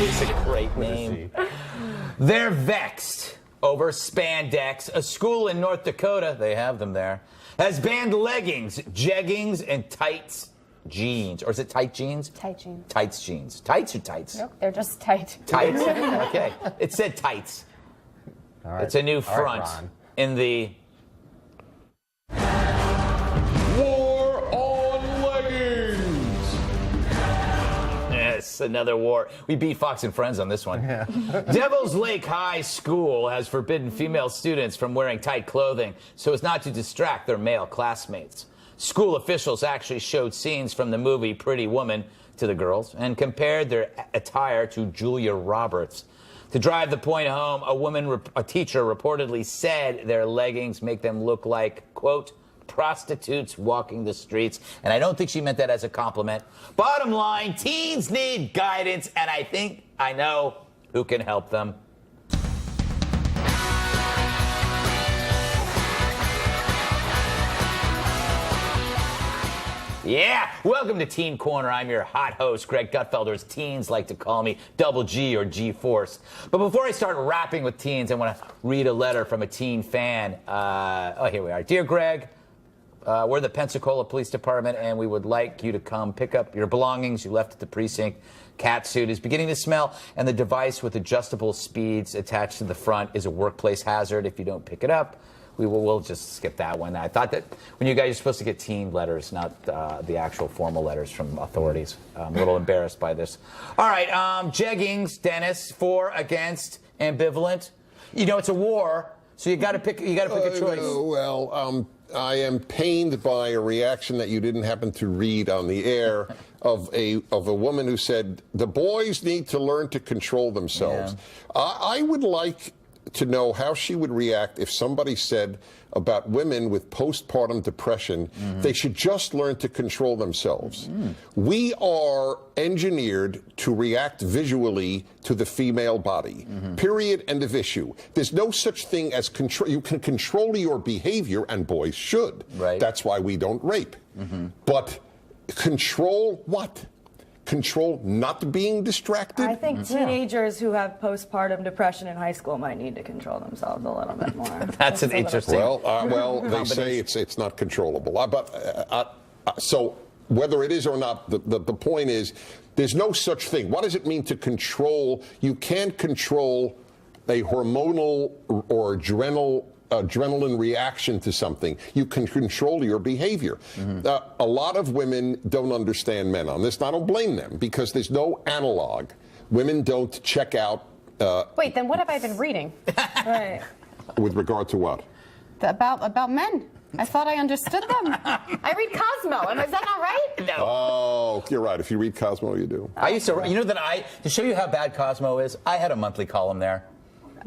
It's a great name. They're vexed over spandex. A school in North Dakota, they have them there, has banned leggings, jeggings, and tights jeans. Or is it tight jeans? Tight jeans. Tights jeans. Tights or tights? Nope, they're just tight. Tights? Okay. It said tights. All right. It's a new front in the War on leggings. Yes, another war. We beat Fox and Friends on this one. Yeah. Devil's Lake High School has forbidden female students from wearing tight clothing so as not to distract their male classmates. School officials actually showed scenes from the movie Pretty Woman to the girls and compared their attire to Julia Roberts. To drive the point home, a teacher reportedly said their leggings make them look like, quote, prostitutes walking the streets. And I don't think she meant that as a compliment. Bottom line, teens need guidance, and I think I know who can help them. Yeah, welcome to Teen Corner. I'm your hot host, Greg Gutfelder, as teens like to call me, Double G or G-Force. But before I start rapping with teens, I want to read a letter from a teen fan. Here we are. Dear Greg, we're the Pensacola Police Department, and we would like you to come pick up your belongings you left at the precinct. Cat suit is beginning to smell, and the device with adjustable speeds attached to the front is a workplace hazard. If you don't pick it up, we'll just skip that one. I thought that when you guys are supposed to get teen letters, not the actual formal letters from authorities. I'm a little embarrassed by this. All right, jeggings, Dennis, for, against, ambivalent. You know, it's a war, so you got to pick a choice. I am pained by a reaction that you didn't happen to read on the air of a woman who said the boys need to learn to control themselves. Yeah. I would like to know how she would react if somebody said about women with postpartum depression, they should just learn to control themselves. We are engineered to react visually to the female body. Period. End of issue. There's no such thing as control. You can control your behavior, and boys should. Right. That's why we don't rape. But control what? Control not being distracted? I think teenagers who have postpartum depression in high school might need to control themselves a little bit more. That's an interesting. Well, they say it's not controllable. So whether it is or not, the point is there's no such thing. What does it mean to control? You can't control a hormonal or adrenaline reaction to something. You can control your behavior. A lot of women don't understand men on this, and I don't blame them because there's no analog. Women don't check out. Wait, then what have I been reading? Right. With regard to what? About men. I thought I understood them. I read Cosmo. Is that not right? No. Oh, you're right. If you read Cosmo, you do. I used to, to show you how bad Cosmo is, I had a monthly column there.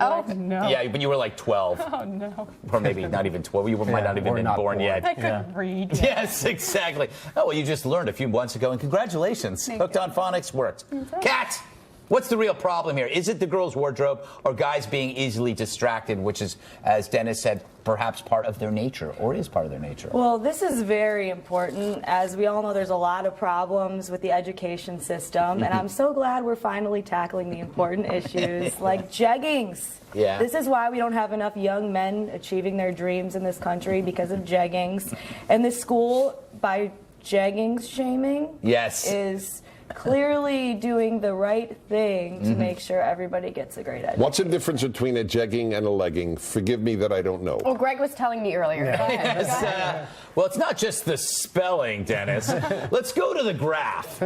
Oh, no. Yeah, but you were like 12. Oh, no. Or maybe not even 12. You might not even been born yet. I couldn't read. Yes, exactly. Oh, well, you just learned a few months ago, and congratulations. Hooked on Phonics worked. Kat, what's the real problem here? Is it the girls' wardrobe or guys being easily distracted, which is, as Dennis said, perhaps part of their nature, or is part of their nature? Well, this is very important. As we all know, there's a lot of problems with the education system, and I'm so glad we're finally tackling the important issues like jeggings. Yeah. This is why we don't have enough young men achieving their dreams in this country, because of jeggings. And this school, by jeggings shaming, is clearly doing the right thing to make sure everybody gets a great education. What's the difference between a jegging and a legging? Forgive me that I don't know. Well, Greg was telling me earlier. Go ahead. Yes, well, it's not just the spelling, Dennis. Let's go to the graph.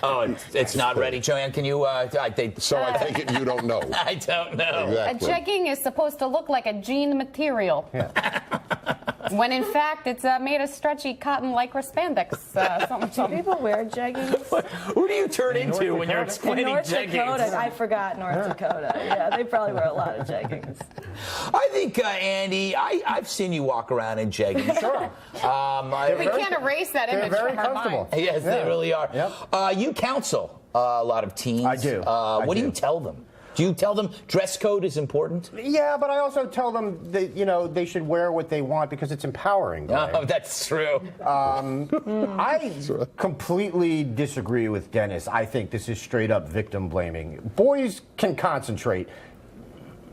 Oh, it's not ready. Joanne, can you... So I take it you don't know. I don't know. Exactly. A jegging is supposed to look like a jean material. Yeah. When in fact it's made of stretchy cotton lycra spandex. Do people wear jeggings? Who do you turn into when you're explaining North jeggings? Dakota, I forgot North Dakota. Yeah, they probably wear a lot of jeggings. I think, Andy, I've seen you walk around in jeggings. Sure. We can't erase that image from our mind. Yes, they really are. Yep. You counsel a lot of teens. I do. What do you tell them? Do you tell them dress code is important? Yeah, but I also tell them that, they should wear what they want because it's empowering. Oh, that's true. I completely disagree with Dennis. I think this is straight up victim blaming. Boys can concentrate.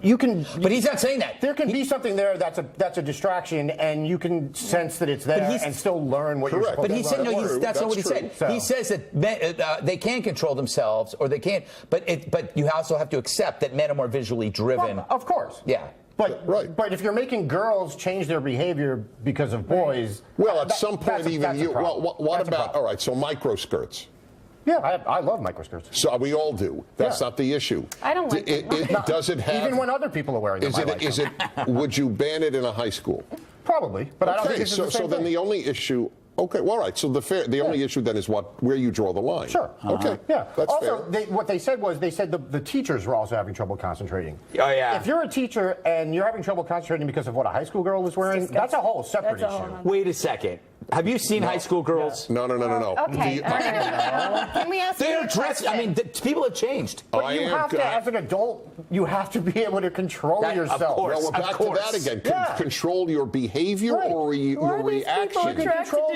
But he's not saying that. There can be something there that's a distraction, and you can sense that it's there and still learn what you're supposed to learn. But he said that's not what he said. So. He says that men, they can control themselves, or they can't. But you also have to accept that men are more visually driven. Well, of course. Yeah. But if you're making girls change their behavior because of boys, well, at some point even you. Well, what about all right? So micro skirts. Yeah, I love microskirts. So we all do. That's not the issue. I don't like it. Does it have? Even when other people are wearing them, Would you ban it in a high school? Probably, but I don't think it's the same so then thing. the only issue. Okay, well, all right. So the only issue then is where you draw the line. Sure. Okay. Yeah. That's also, fair. what they said was the teachers were also having trouble concentrating. Oh yeah. If you're a teacher and you're having trouble concentrating because of what a high school girl is wearing, that's a whole separate issue. Wait a second. Have you seen high school girls? No. Okay. Can we ask They're you a dressed. question? I mean, people have changed. But you have to, as an adult, you have to be able to control yourself. Of course. Well, we're back to that again. Control your behavior or your reaction.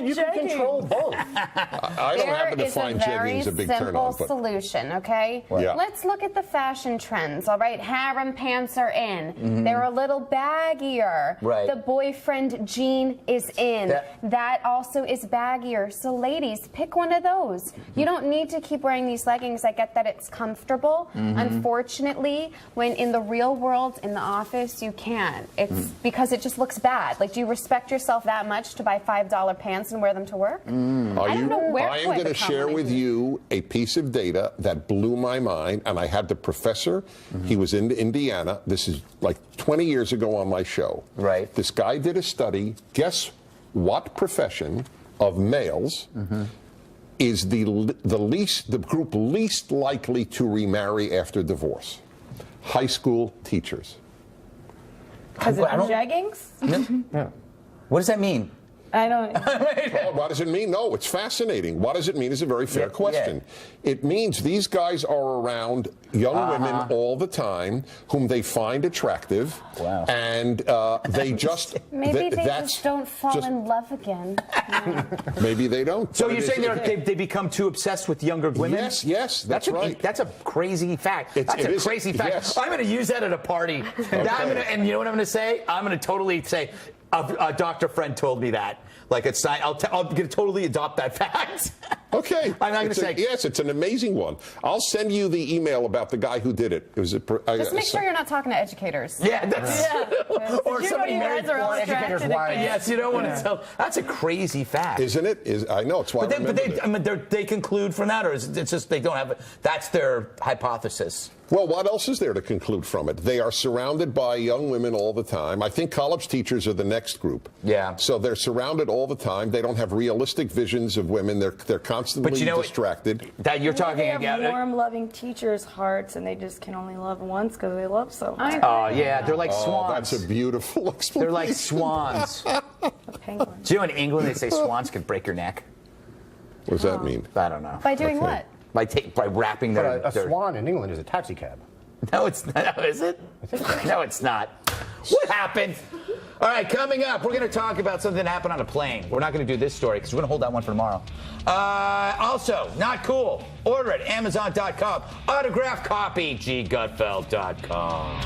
You can control both. I don't happen to find jeggings a big turn on. There is a very simple solution, okay? Yeah. Let's look at the fashion trends, all right? Harem pants are in. They're a little baggier. Right. The boyfriend jean is in. That also is baggier. So ladies, pick one of those. You don't need to keep wearing these leggings. I get that it's comfortable. Unfortunately, when in the real world, in the office, you can't. It's because it just looks bad. Like, do you respect yourself that much to buy $5 pants and wear them to work? I don't know where I am going to share with you a piece of data that blew my mind, and I had the professor. He was in Indiana. This is like 20 years ago on my show. Right. This guy did a study. Guess what profession of males is the group least likely to remarry after divorce? High school teachers. Because of jeggings? Yeah. What does that mean? I don't. Oh, what does it mean? No, it's fascinating. What does it mean is a very fair question. It means these guys are around young women all the time whom they find attractive. Wow. And they just... Maybe they just don't fall in love again. Maybe they don't. So you're saying they become too obsessed with younger women? Yes, that's right. That's a crazy fact. That's a crazy fact. Yes. I'm going to use that at a party. And you know what I'm going to say? I'm going to totally say... A doctor friend told me that. Like, it's not, I'll totally adopt that fact. Okay. I'm not going to say. Yes, it's an amazing one. I'll send you the email about the guy who did it. It was Just make sure you're not talking to educators. Yeah, that's Or somebody married are all educators' wives. Yes, you don't want to tell. That's a crazy fact. Isn't it? I know, it's why they conclude from that, or is it just they don't have that's their hypothesis? Well, what else is there to conclude from it? They are surrounded by young women all the time. I think college teachers are the next group. Yeah. So they're surrounded all the time. They don't have realistic visions of women. They're constantly distracted. That you're talking they about. have warm, loving teachers' hearts, and they just can only love once because they love so much. Oh, yeah, they're like swans. That's a beautiful explanation. They're like swans. Penguins. Do you know in England they say swans can break your neck? What does that mean? I don't know. By doing what? By wrapping their... But a swan in England is a taxi cab. No, it's not. Is it? No, it's not. What happened? All right, coming up, we're going to talk about something that happened on a plane. We're not going to do this story because we're going to hold that one for tomorrow. Also, not cool. Order it, Amazon.com. Autographed copy, ggutfeld.com.